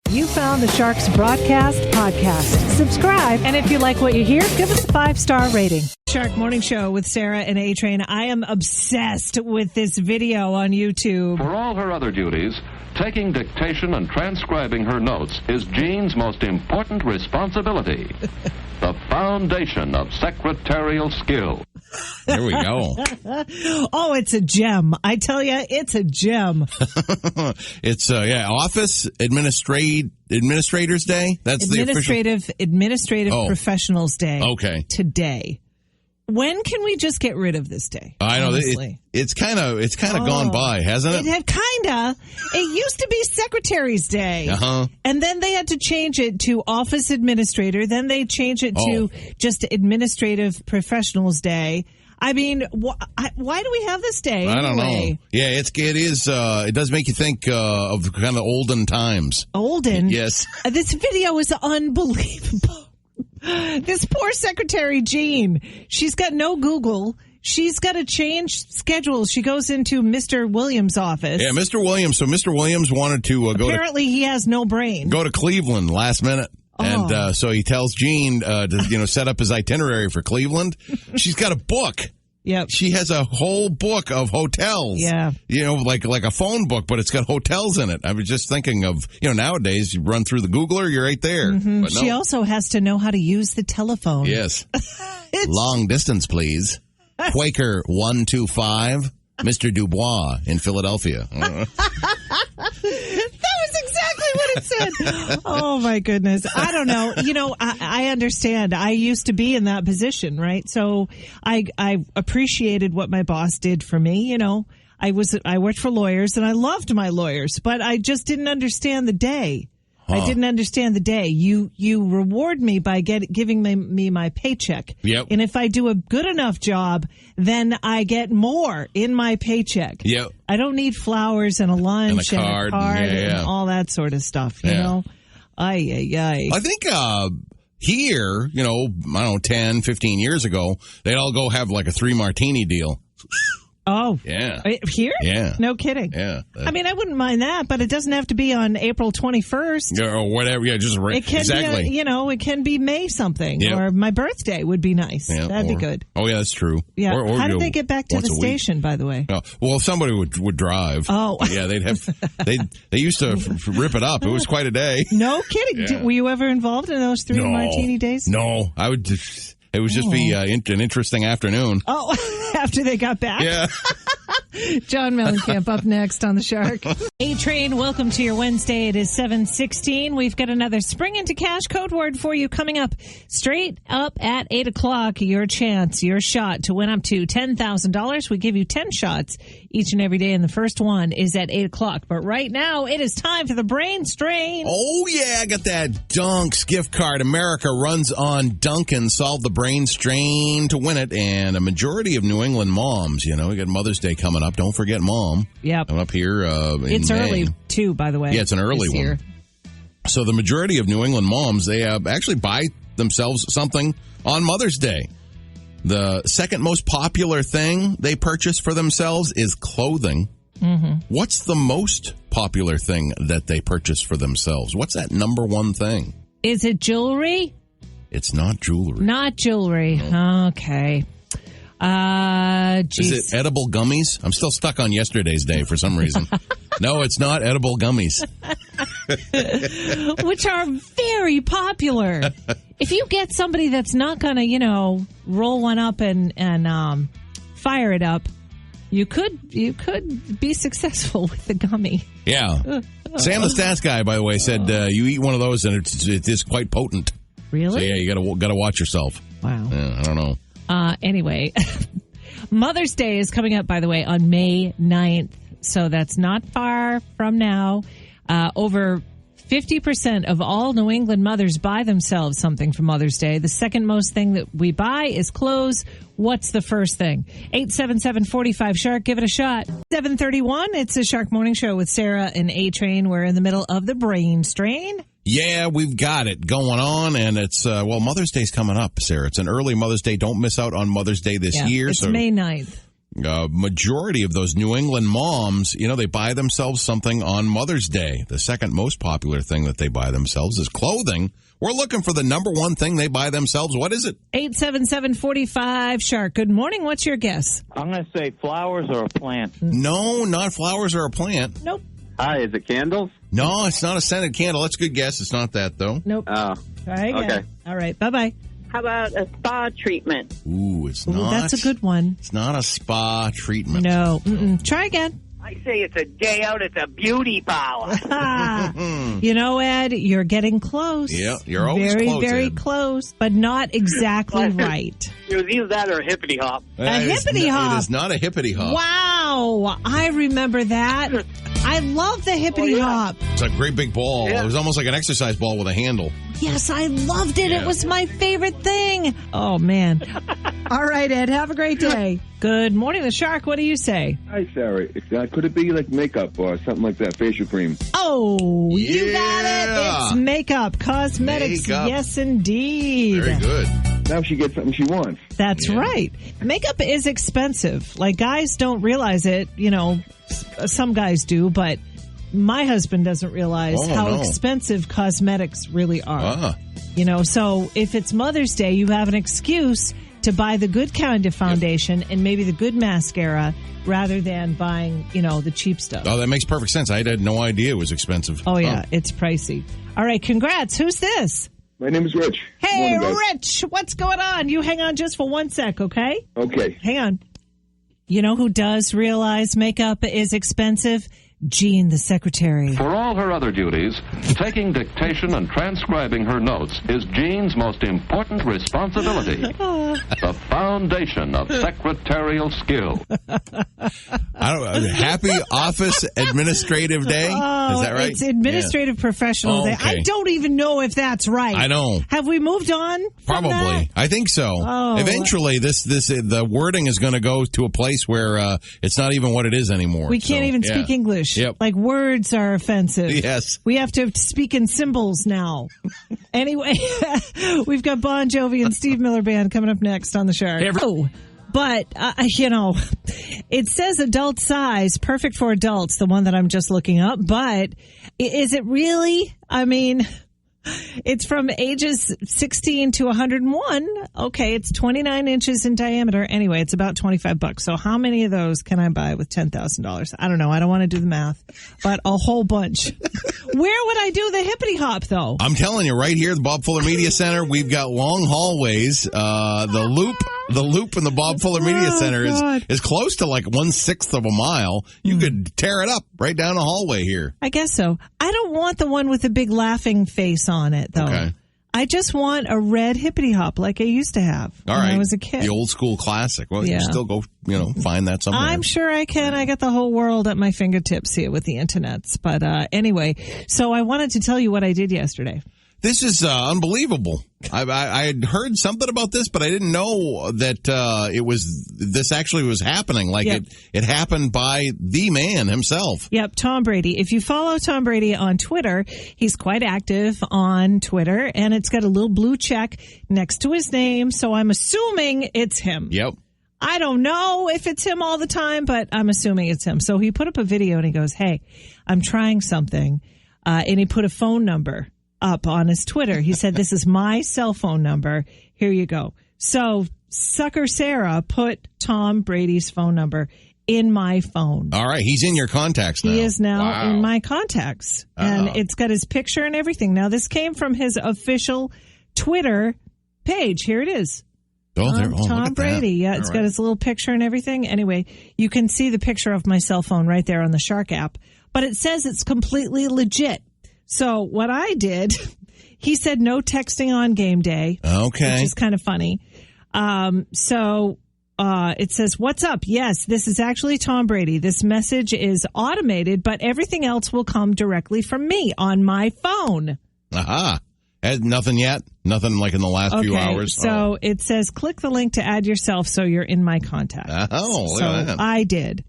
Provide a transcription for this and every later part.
You found the Sharks Broadcast podcast. Subscribe, and if you like what you hear, give us a 5-star rating. Shark Morning Show with Sarah and A-Train. I am obsessed with this video on YouTube. For all her other duties, taking dictation and transcribing her notes is Jean's most important responsibility. The foundation of secretarial skill. There we go. Oh, it's a gem. I tell you, it's a gem. It's Office Administrators Day. That's the official Administrative Professionals Day. Okay. Today. When can we just get rid of this day? I know it's kind of gone by, hasn't it? It had kinda. It used to be Secretary's Day, and then they had to change it to Office Administrator. Then they changed it to just Administrative Professionals Day. I mean, why do we have this day? I don't know. Yeah, it is. It does make you think of kind of olden times. Olden, yes. This video is unbelievable. This poor Secretary Jean, she's got no Google. She's got to change schedules. She goes into Mr. Williams' office. Yeah, Mr. Williams. So Mr. Williams wanted to Apparently, he has no brain. Go to Cleveland last minute. And so he tells Jean to set up his itinerary for Cleveland. She's got a book. Yep. She has a whole book of hotels. Yeah. Like a phone book, but it's got hotels in it. I was just thinking of, nowadays you run through the Googler, you're right there. Mm-hmm. But no. She also has to know how to use the telephone. Yes. Long distance, please. Quaker 125, Mr. Dubois in Philadelphia. What it said. Oh my goodness. I don't know. I understand. I used to be in that position, right? So I appreciated what my boss did for me. I worked for lawyers and I loved my lawyers, but I just didn't understand the day. I didn't understand the day. You reward me by giving me my paycheck. Yep. And if I do a good enough job, then I get more in my paycheck. Yep. I don't need flowers and a lunch and a card, and all that sort of stuff, you know? Ay. I think here, 10, 15 years ago, they'd all go have like a 3-martini deal. Oh. Yeah. Here? Yeah. No kidding. Yeah. I mean, I wouldn't mind that, but it doesn't have to be on April 21st. Or whatever. Yeah, just it can exactly. Be it can be May something. Yep. Or my birthday would be nice. Yep. That'd be good. Oh, yeah, that's true. Yeah. How did they get back to the station, by the way? Well, if somebody would drive. Oh. Yeah, they'd have. They used to rip it up. It was quite a day. No kidding. Yeah. Were you ever involved in those 3-martini days? No. I would just. It would just be an interesting afternoon. Oh, after they got back? Yeah. John Mellencamp up next on The Shark. A-Train, welcome to your Wednesday. It is 7:16. We've got another Spring into Cash code word for you coming up straight up at 8 o'clock. Your chance, your shot to win up to $10,000. We give you 10 shots each and every day, and the first one is at 8 o'clock. But right now, it is time for the Brain Strain. Oh, yeah, I got that Dunks gift card. America runs on Dunkin'. Solve the brain strain to win it. And a majority of New England moms, we got Mother's Day coming up. Don't forget Mom. Yep. Coming up here it's May. Early, too, by the way. Yeah, it's an early one. So the majority of New England moms, they actually buy themselves something on Mother's Day. The second most popular thing they purchase for themselves is clothing. Mm-hmm. What's the most popular thing that they purchase for themselves? What's that number one thing? Is it jewelry? It's not jewelry. Not jewelry. No. Okay. Is it edible gummies? I'm still stuck on yesterday's day for some reason. No, it's not edible gummies. Which are very popular. If you get somebody that's not going to, roll one up and fire it up, you could be successful with the gummy. Yeah. Sam the Stats Guy, by the way, said you eat one of those and it is quite potent. Really? So yeah, you got to watch yourself. Wow. Yeah, I don't know. Anyway, Mother's Day is coming up, by the way, on May 9th. So that's not far from now. Over 50% of all New England mothers buy themselves something for Mother's Day. The second most thing that we buy is clothes. What's the first thing? 877-45-SHARK. Give it a shot. 7:31. It's a Shark Morning Show with Sarah and A-Train. We're in the middle of the Brain Strain. Yeah, we've got it going on, and it's, Mother's Day's coming up, Sarah. It's an early Mother's Day. Don't miss out on Mother's Day this year. It's May 9th. majority of those New England moms, they buy themselves something on Mother's Day. The second most popular thing that they buy themselves is clothing. We're looking for the number one thing they buy themselves. What is it? 877-45-SHARK. Good morning. What's your guess? I'm going to say flowers or a plant. No, not flowers or a plant. Nope. Hi, is it candles? No, it's not a scented candle. That's a good guess. It's not that, though. Nope. Oh. Try again. Okay. All right. Bye-bye. How about a spa treatment? Ooh, it's Ooh, not. that's a good one. It's not a spa treatment. No. Try again. I say it's a day out at the beauty parlor. Ed, you're getting close. Yeah, you're always very, close, very Ed. close, but not exactly right. It was either that or a hippity hop. Hippity hop. It is not a hippity hop. Wow. I remember that. I love the hippity hop. It's a great big ball. Yeah. It was almost like an exercise ball with a handle. Yes, I loved it. Yeah. It was my favorite thing. Oh, man. All right, Ed. Have a great day. Good morning, the Shark. What do you say? Hi, Sarah. Could it be like makeup or something like that, facial cream? Oh, you got Yeah. it. It's makeup, cosmetics. Makeup. Yes, indeed. Very good. Now she gets something she wants. That's right. Makeup is expensive. Like, guys don't realize it. Some guys do, but my husband doesn't realize how expensive cosmetics really are. So if it's Mother's Day, you have an excuse to buy the good kind of foundation and maybe the good mascara rather than buying, the cheap stuff. Oh, that makes perfect sense. I had no idea it was expensive. Oh, yeah. It's pricey. All right. Congrats. Who's this? My name is Rich. Hey, Morning, guys. Rich. What's going on? You hang on just for 1 sec, okay? Okay. Hang on. You know who does realize makeup is expensive? Jean, the secretary. For all her other duties, taking dictation and transcribing her notes is Jean's most important responsibility. The foundation of secretarial skill. Happy Office Administrative Day? Is that right? It's Administrative Professional Day. okay. I don't even know if that's right. I know. Have we moved on from Probably. that? I think so. Oh. Eventually, the wording is going to go to a place where it's not even what it is anymore. We can't even yeah. speak English. Yep. Like, words are offensive. Yes. We have to speak in symbols now. Anyway, we've got Bon Jovi and Steve Miller Band coming up next on the Shark. But, it says adult size, perfect for adults, the one that I'm just looking up. But is it really? I mean, it's from ages 16 to 101. Okay, it's 29 inches in diameter. Anyway, it's about $25. So how many of those can I buy with $10,000? I don't know. I don't want to do the math, but a whole bunch. Where would I do the hippity hop, though? I'm telling you, right here at the Bob Fuller Media Center, we've got long hallways. The loop in the Bob Fuller Media Center is close to like 1/6 of a mile. You could tear it up right down the hallway here. I guess so. I don't want the one with the big laughing face on it, though. Okay. I just want a red hippity hop like I used to have when I was a kid. The old school classic. Well, you Yeah. can still go, find that somewhere. I'm sure I can. I got the whole world at my fingertips here with the internets. But anyway, so I wanted to tell you what I did yesterday. This is unbelievable. I had heard something about this, but I didn't know that this actually was happening. Like it happened by the man himself. Yep, Tom Brady. If you follow Tom Brady on Twitter, he's quite active on Twitter, and it's got a little blue check next to his name, so I'm assuming it's him. Yep. I don't know if it's him all the time, but I'm assuming it's him. So he put up a video and he goes, "Hey, I'm trying something," and he put a phone number up on his Twitter. He said, "This is my cell phone number. Here you go." So Sucker Sarah put Tom Brady's phone number in my phone. All right. He's in your contacts now. He is now Wow. in my contacts. And it's got his picture and everything. Now, this came from his official Twitter page. Here it is. Oh, there. Tom Look at Brady. that. Yeah, it's All got right. his little picture and everything. Anyway, you can see the picture of my cell phone right there on the Shark app. But it says it's completely legit. So what I did, he said no texting on game day. Okay. Which is kind of funny. It says, "What's up? Yes, this is actually Tom Brady. This message is automated, but everything else will come directly from me on my phone." Aha. Had nothing yet? Nothing like in the last few hours? So it says, "Click the link to add yourself so you're in my contact." Oh, look so at that. I did.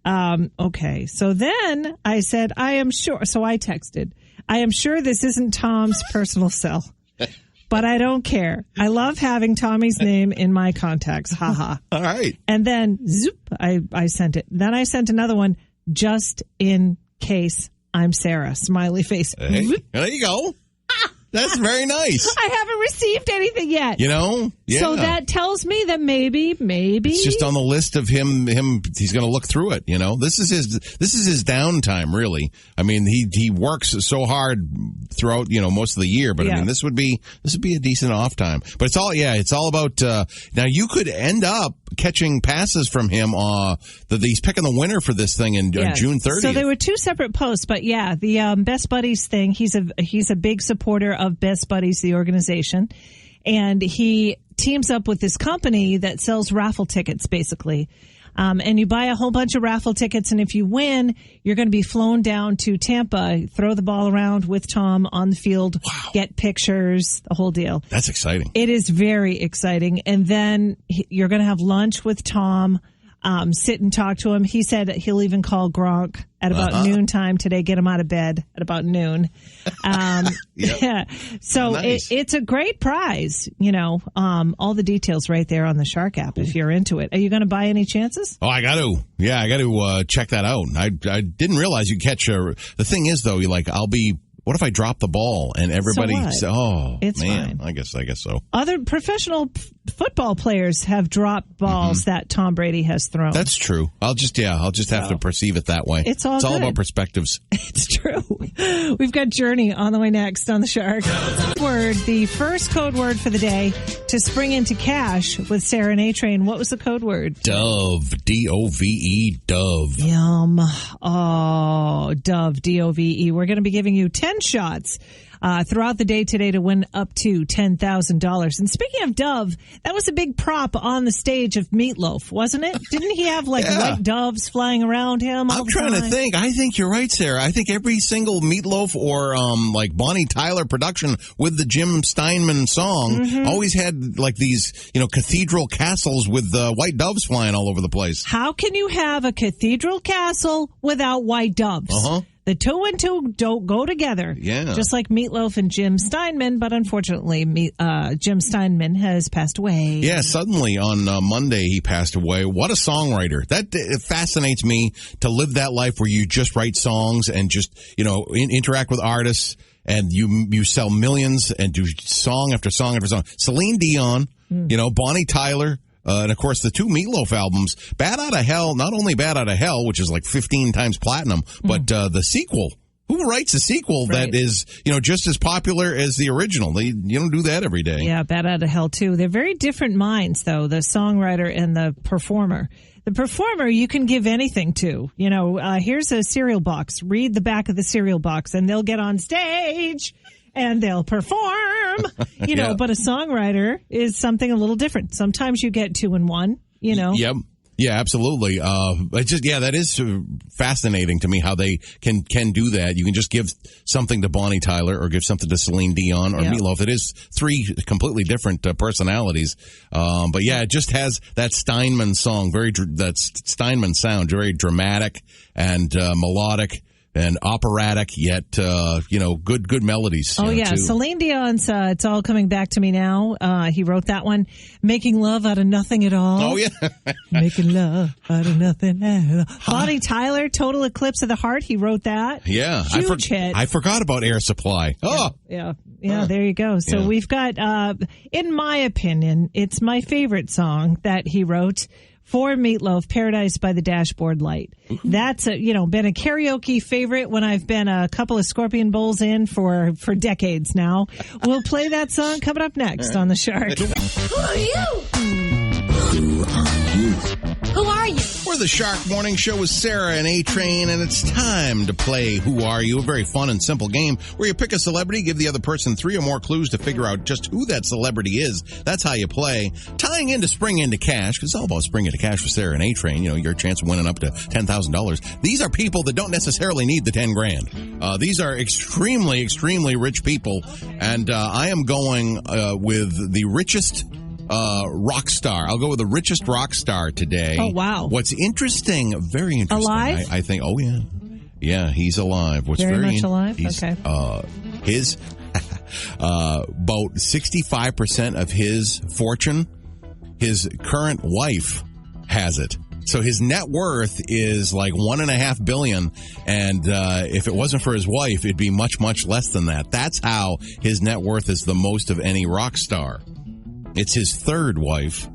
Okay. So then I said, "I am sure." So I texted, "I am sure this isn't Tom's personal cell." but I don't care. I love having Tommy's name in my contacts. Haha. All right. And then, zoop, I sent it. Then I sent another one, just in case I'm Sarah. Smiley face. Hey, there you go. That's very nice. I haven't received anything yet. You know? Yeah. So that tells me that maybe. It's just on the list of him, he's going to look through it, you know? This is his downtime, really. I mean, he works so hard throughout, most of the year, but I mean, this would be a decent off time. But it's all about, now you could end up catching passes from him, he's picking the winner for this thing on June 30th. So there were two separate posts, but the Best Buddies thing, he's a big supporter of Best Buddies, the organization, and he teams up with this company that sells raffle tickets, basically. And you buy a whole bunch of raffle tickets, and if you win, you're going to be flown down to Tampa, throw the ball around with Tom on the field, get pictures, the whole deal. That's exciting. It is very exciting. And then you're going to have lunch with Tom, sit and talk to him. He said he'll even call Gronk at about noontime today, get him out of bed at about noon. Yeah. So nice. It's a great prize, all the details right there on the Shark app if you're into it. Are you going to buy any chances? Oh, I got to. Yeah, I got to check that out. I didn't realize you catch the thing is, though, what if I drop the ball and everybody it's man, fine. I guess so. Other professional football players have dropped balls that Tom Brady has thrown. That's true. I'll just have to perceive it that way. It's all about perspectives. It's true. We've got Journey on the way next on the Shark. The first code word for the day to spring into cash with Sarah and A-Train. What was the code word? Dove. D-O-V-E. Dove. Yum. Oh, Dove. D-O-V-E. We're going to be giving you 10 shots throughout the day today to win up to $10,000. And speaking of Dove, that was a big prop on the stage of Meatloaf, wasn't it? Didn't he have white doves flying around him all I'm the trying time? to think. I think you're right, Sarah. I think every single Meatloaf or Bonnie Tyler production with the Jim Steinman song always had these, cathedral castles with white doves flying all over the place. How can you have a cathedral castle without white doves? The two and two don't go together. Yeah. Just like Meatloaf and Jim Steinman, but unfortunately, Jim Steinman has passed away. Yeah, suddenly on Monday he passed away. What a songwriter. It fascinates me to live that life where you just write songs and just, interact with artists and you sell millions and do song after song after song. Celine Dion, Bonnie Tyler. And, of course, the two Meatloaf albums, Bad Outta Hell, not only Bad Outta Hell, which is 15 times platinum, but the sequel. Who writes a sequel that is, just as popular as the original? You don't do that every day. Yeah, Bad Outta Hell, too. They're very different minds, though, the songwriter and the performer. The performer, you can give anything to. Here's a cereal box. Read the back of the cereal box, and they'll get on stage. And they'll perform, but a songwriter is something a little different. Sometimes you get 2 in 1, Yep. Yeah, absolutely. That is fascinating to me how they can do that. You can just give something to Bonnie Tyler or give something to Celine Dion or Meatloaf. It is 3 completely different personalities. But yeah, it just has that Steinman song, that Steinman sound, very dramatic and melodic. And operatic, yet, good melodies. Oh, yeah. Too. Celine Dion's It's All Coming Back to Me Now. He wrote that one. Making Love Out of Nothing at All. Oh, yeah. Making Love Out of Nothing at all. Bonnie Tyler, Total Eclipse of the Heart. He wrote that. Yeah. Huge hit. I forgot about Air Supply. Oh. Yeah, there you go. So we've got, in my opinion, it's my favorite song that he wrote. For Meatloaf, Paradise by the Dashboard Light. That's been a karaoke favorite when I've been a couple of Scorpion Bowls in for decades now. We'll play that song coming up next on The Shark. Who are you? Who are you? Who are you? We're the Shark Morning Show with Sarah and A-Train, and it's time to play Who Are You? A very fun and simple game where you pick a celebrity, give the other person 3 or more clues to figure out just who that celebrity is. That's how you play. Tying into Spring Into Cash, because it's all about Spring Into Cash with Sarah and A-Train, your chance of winning up to $10,000. These are people that don't necessarily need the 10 grand. These are extremely, extremely rich people, and I am going with the richest rock star. I'll go with the richest rock star today. Oh, wow. What's interesting, very interesting. Alive? I think, oh, yeah. Yeah, he's alive. What's very much alive? Okay. about 65% of his fortune, his current wife has it. So his net worth is like $1.5 billion, and if it wasn't for his wife, it'd be much, much less than that. That's how his net worth is the most of any rock star. It's his third wife,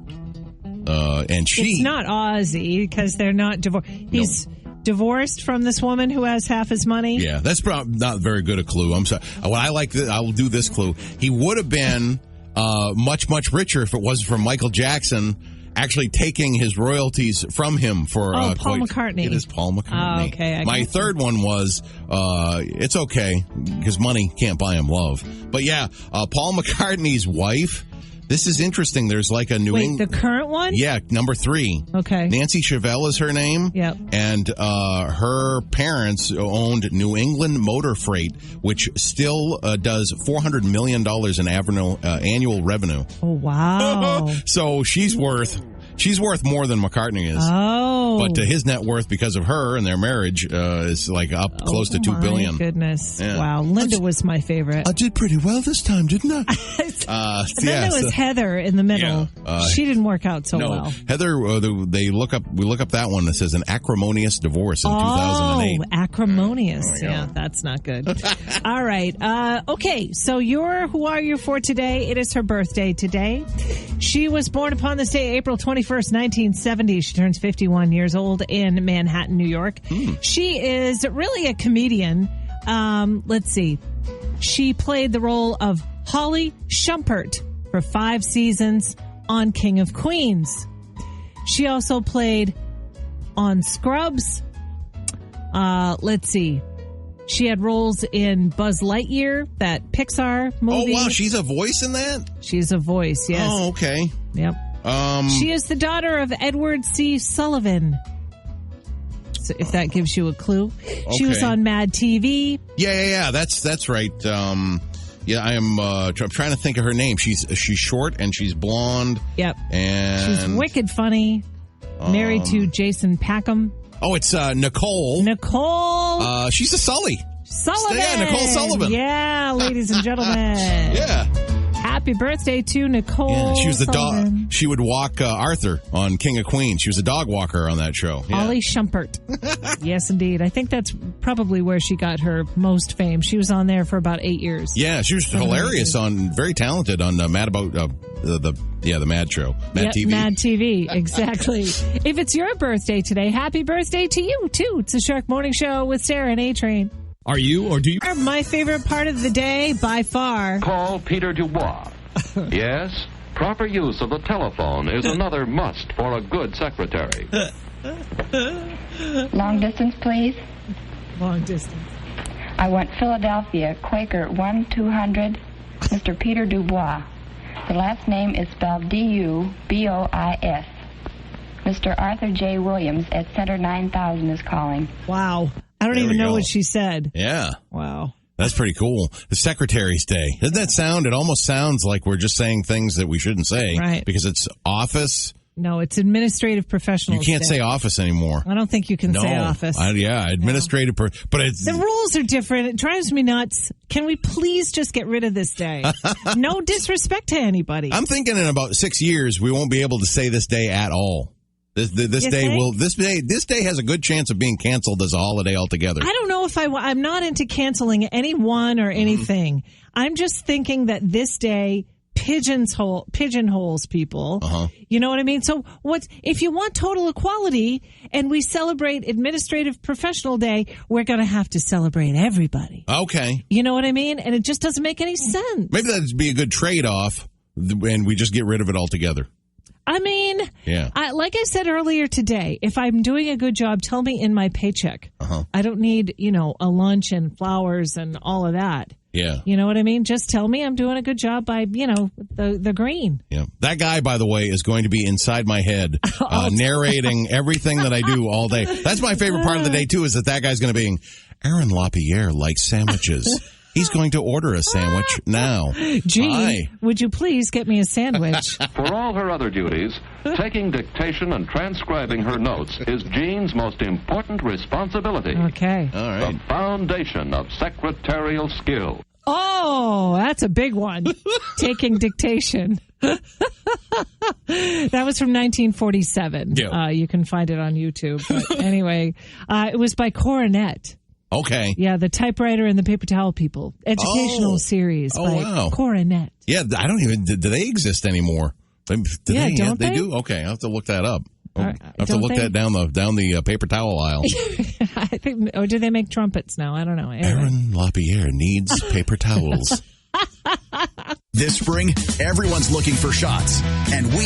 and she. It's not Ozzy because they're not divorced. He's divorced from this woman who has half his money. Yeah, that's probably not very good a clue. I'm sorry. What I like, I will do this clue. He would have been much, much richer if it wasn't for Michael Jackson actually taking his royalties from him for Paul McCartney. It is Paul McCartney. Oh, okay. My third one was it's okay because money can't buy him love. But yeah, Paul McCartney's wife. This is interesting. There's like a New England. The current one? Yeah, number 3. Okay. Nancy Chevelle is her name. Yep. And her parents owned New England Motor Freight, which still does $400 million in annual revenue. Oh, wow. So she's worth more than McCartney is. Oh. But his net worth because of her and their marriage is like up close to $2 billion. My goodness. Yeah. Wow. Linda was my favorite. I did pretty well this time, didn't I? And then there was Heather in the middle. She didn't work out so well. Heather, we look up that one that says an acrimonious divorce in 2008. Oh, acrimonious. Yeah, that's not good. All right. Okay, so who are you for today? It is her birthday today. She was born upon this day, April 21st, 1970. She turns 51 years old in Manhattan, New York. She is really a comedian. Let's see. She played the role of Holly Schumpert for 5 seasons on King of Queens. She also played on Scrubs. Let's see. She had roles in Buzz Lightyear, that Pixar movie. Oh, wow. She's a voice in that? She's a voice, yes. Oh, okay. Yep. She is the daughter of Edward C. Sullivan. So if that gives you a clue. Okay. She was on Mad TV. Yeah. That's right. I'm trying to think of her name. She's she's and she's blonde. Yep. And she's wicked funny. Married to Jason Packham. Oh, it's Nicole. Nicole. She's a Sully. Sullivan. Yeah, Nicole Sullivan. Yeah, ladies and gentlemen. Yeah. Happy birthday to Nicole. Yeah, she was the Sullivan. dog. She would walk Arthur on King of Queens. She was a dog walker on that show. Yeah. Holly Schumpert. Yes, indeed. I think that's probably where she got her most fame. She was on there for about 8 years. Yeah, she was hilarious very talented on Mad About the Mad Show, Mad TV. Mad TV, exactly. If it's your birthday today, happy birthday to you too. It's the Shark Morning Show with Sarah and A-Train. Are you or do you? My favorite part of the day by far. Call Peter Dubois. Yes, proper use of the telephone is another must for a good secretary. Long distance, please. Long distance. I want Philadelphia, Quaker 1-200, Mr. Peter Dubois. The last name is spelled D-U-B-O-I-S. Mr. Arthur J. Williams at Center 9000 is calling. Wow. I don't even know what she said. Yeah. Wow. That's pretty cool. The Secretary's Day. Doesn't that sound? It almost sounds like we're just saying things that we shouldn't say. Right. Because it's office. No, it's administrative professionals. You can't say office anymore. I don't think you can say office. Administrative. But it's the rules are different. It drives me nuts. Can we please just get rid of this day? No disrespect to anybody. I'm thinking in about 6 years we won't be able to say this day at all. This day has a good chance of being canceled as a holiday altogether. I don't know if I'm not into canceling anyone or anything. I'm just thinking that this day pigeonholes people. You know what I mean? So if you want total equality and we celebrate Administrative Professional Day, we're going to have to celebrate everybody. Okay. You know what I mean? And it just doesn't make any sense. Maybe that'd be a good trade-off and we just get rid of it altogether. I mean, yeah. Like I said earlier today, if I'm doing a good job, tell me in my paycheck. I don't need, a lunch and flowers and all of that. Yeah. You know what I mean? Just tell me I'm doing a good job by, the green. Yeah. That guy, by the way, is going to be inside my head, narrating everything that I do all day. That's my favorite part of the day, too, is that guy's going to be, Aaron LaPierre likes sandwiches. He's going to order a sandwich now. Gee, would you please get me a sandwich? For all her other duties, taking dictation and transcribing her notes is Jean's most important responsibility. Okay. All right. The foundation of secretarial skill. Oh, that's That's a big one. Taking dictation. That was from 1947. Yeah. You can find it on YouTube. But anyway, it was by Coronet. Okay. Yeah, the typewriter and the paper towel people. Educational series by Coronet. Yeah, I don't even. Do they exist anymore? Don't they they? do? Okay, I'll have to look that up. I'll have to don't look they? that down the paper towel aisle. I think. Or do they make trumpets now? I don't know. Anyway. Aaron LaPierre needs paper towels. This spring, everyone's looking for shots, and we